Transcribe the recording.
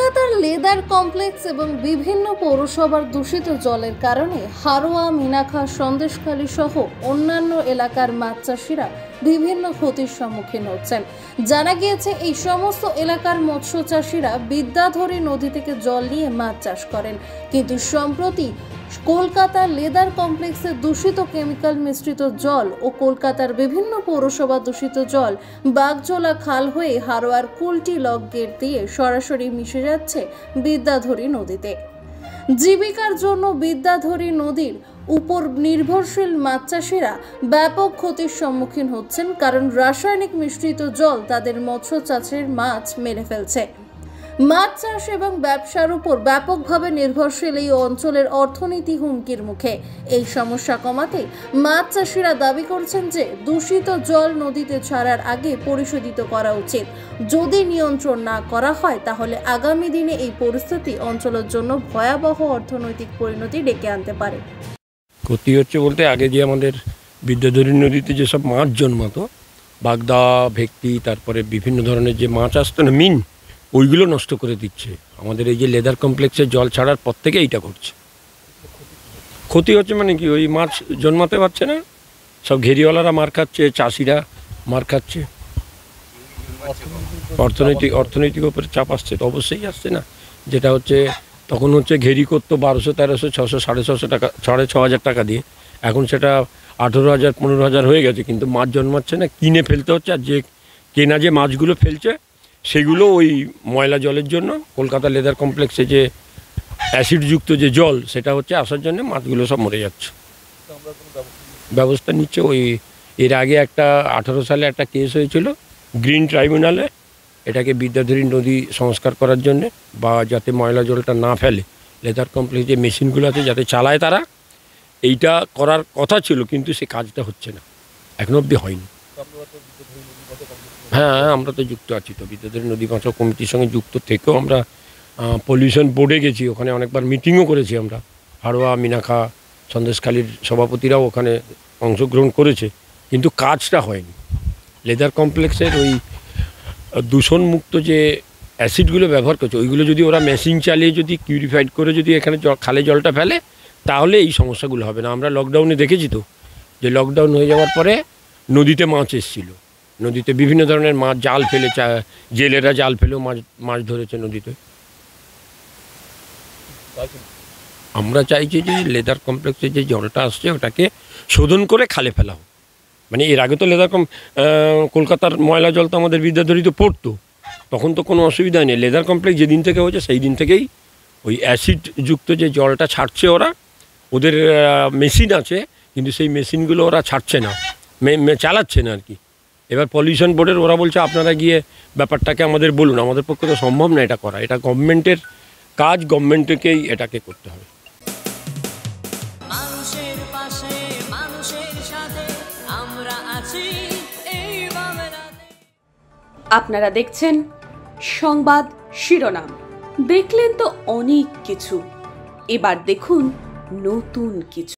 কলকাতার leather complex এবং বিভিন্ন পৌরসভার দূষিত জলের কারণে হারোয়া, মিনাখা, সন্দেশখালী সহ অন্যান্য এলাকার মাছ চাষিরা বিভিন্ন ক্ষতির সম্মুখীন হচ্ছেন। জানা গিয়েছে, এই সমস্ত এলাকার মৎস্য চাষিরা বিদ্যাধরী নদী থেকে জল নিয়ে মাছ চাষ করেন, কিন্তু সম্প্রতি কলকাতার লেদার কমপ্লেক্সে দূষিত কেমিক্যাল মিশ্রিত জল ও কলকাতার বিভিন্ন পৌরসভা দূষিত জল বাগজোলা খাল হয়ে হারোয়ার কুলটি লক গেট দিয়ে সরাসরি মিশে যাচ্ছে বিদ্যাধরী নদীতে। জীবিকার জন্য বিদ্যাধরী নদীর উপর নির্ভরশীল মাছ চাষিরা ব্যাপক ক্ষতির সম্মুখীন হচ্ছেন, কারণ রাসায়নিক মিশ্রিত জল তাদের মৎস্য চাষের মাছ মেরে ফেলছে। মাছ চাষ এবং ব্যবসার উপর ব্যাপকভাবে নির্ভরশীল এই অঞ্চলের অর্থনীতি হুমকির মুখে। এই সমস্যা কমাতে মাছ চাষিরা দাবি করছেন যে দূষিত জল নদীতে ছাড়ার আগে পরিশোধিত করা উচিত। যদি নিয়ন্ত্রণ না করা হয় তাহলে আগামী দিনে এই পরিস্থিতি অঞ্চলের জন্য ভয়াবহ অর্থনৈতিক পরিণতি ডেকে আনতে পারে। ক্ষতি হচ্ছে বলতে, আগে যে আমাদের বিদ্যাধরী নদীতে যেসব মাছ জন্মাতো, বাগদা, ভেটকি, তারপরে বিভিন্ন ধরনের যে মাছ আসতো না, মিন, ওইগুলো নষ্ট করে দিচ্ছে। আমাদের এই যে লেদার কমপ্লেক্সের জল ছাড়ার পর থেকে এইটা করছে। ক্ষতি হচ্ছে মানে কি, ওই মাছ জন্মাতে পারছে না, সব ঘেরিওয়ালারা মার খাচ্ছে, চাষিরা মার খাচ্ছে, অর্থনৈতিক উপরে চাপ আসছে। তো অবশ্যই আসছে না, যেটা হচ্ছে তখন হচ্ছে ঘেরি করতো 1200, 1300, 600, 650 টাকা, 6,500 টাকা দিয়ে। এখন সেটা 18,000, 15,000 হয়ে গেছে, কিন্তু মাছ জন্মাচ্ছে না, কিনে ফেলতে হচ্ছে। আর যে কেনা যে মাছগুলো ফেলছে সেগুলো ওই ময়লা জলের জন্য কলকাতা লেদার কমপ্লেক্সে যে অ্যাসিডযুক্ত যে জল, সেটা হচ্ছে আসার জন্য মাছগুলো সব মরে যাচ্ছে। ব্যবস্থা নিচ্ছে। ওই এর আগে একটা 18 সালে একটা কেস হয়েছিল গ্রিন ট্রাইব্যুনালে, এটাকে বিদ্যাধরী নদী সংস্কার করার জন্যে, বা যাতে ময়লা জলটা না ফেলে, লেদার কমপ্লেক্স যে মেশিনগুলো আছে যাতে চালায় তারা, এইটা করার কথা ছিল, কিন্তু সে কাজটা হচ্ছে না, এখনো অবধি হয়নি। হ্যাঁ, আমরা তো যুক্ত আছি, তো বিদ্যাধরী নদী বাঁচাও কমিটির সঙ্গে যুক্ত থেকেও আমরা পলিউশন বোর্ডে গেছি, ওখানে অনেকবার মিটিংও করেছি আমরা। হারোয়া, মিনাখা, সন্দেশখালীর সভাপতিরাও ওখানে অংশগ্রহণ করেছে, কিন্তু কাজটা হয়নি। লেদার কমপ্লেক্সের ওই দূষণমুক্ত যে অ্যাসিডগুলো ব্যবহার করছে, ওইগুলো যদি ওরা মেশিন চালিয়ে যদি পিউরিফাইড করে যদি এখানে খালে জলটা ফেলে, তাহলে এই সমস্যাগুলো হবে না। আমরা লকডাউনে দেখেছি তো, যে লকডাউন হয়ে যাওয়ার পরে নদীতে মাছ এসেছিল, নদীতে বিভিন্ন ধরনের মাছ, জাল ফেলে, জেলেরা জাল ফেলেও মাছ ধরেছে নদীতে। আমরা চাইছি যে লেদার কমপ্লেক্সে যে জলটা আসছে ওটাকে শোধন করে খালে ফেলা হোক। মানে এর আগে তো কলকাতার ময়লা জল তো আমাদের বিদ্যাধরীতে পড়তো, তখন তো কোনো অসুবিধা নেই। লেদার কমপ্লেক্স যেদিন থেকে হয়েছে সেই দিন থেকেই ওই অ্যাসিডযুক্ত যে জলটা ছাড়ছে ওরা, ওদের মেশিন আছে, কিন্তু সেই মেশিনগুলো ওরা ছাড়ছে না, চালাচ্ছে না আর কি। এবার পলিউশন বোর্ডের ওরা বলছে আপনারা গিয়ে ব্যাপারটাকে আমাদের বলুন। আমাদের পক্ষে তো সম্ভব না এটা করা, এটা গভর্নমেন্টের কাজ, গভর্নমেন্টকেই এটাকে করতে হবে। আপনারা দেখছেন সংবাদ শিরোনাম। দেখলেন তো অনেক কিছু, এবার দেখুন নতুন কিছু।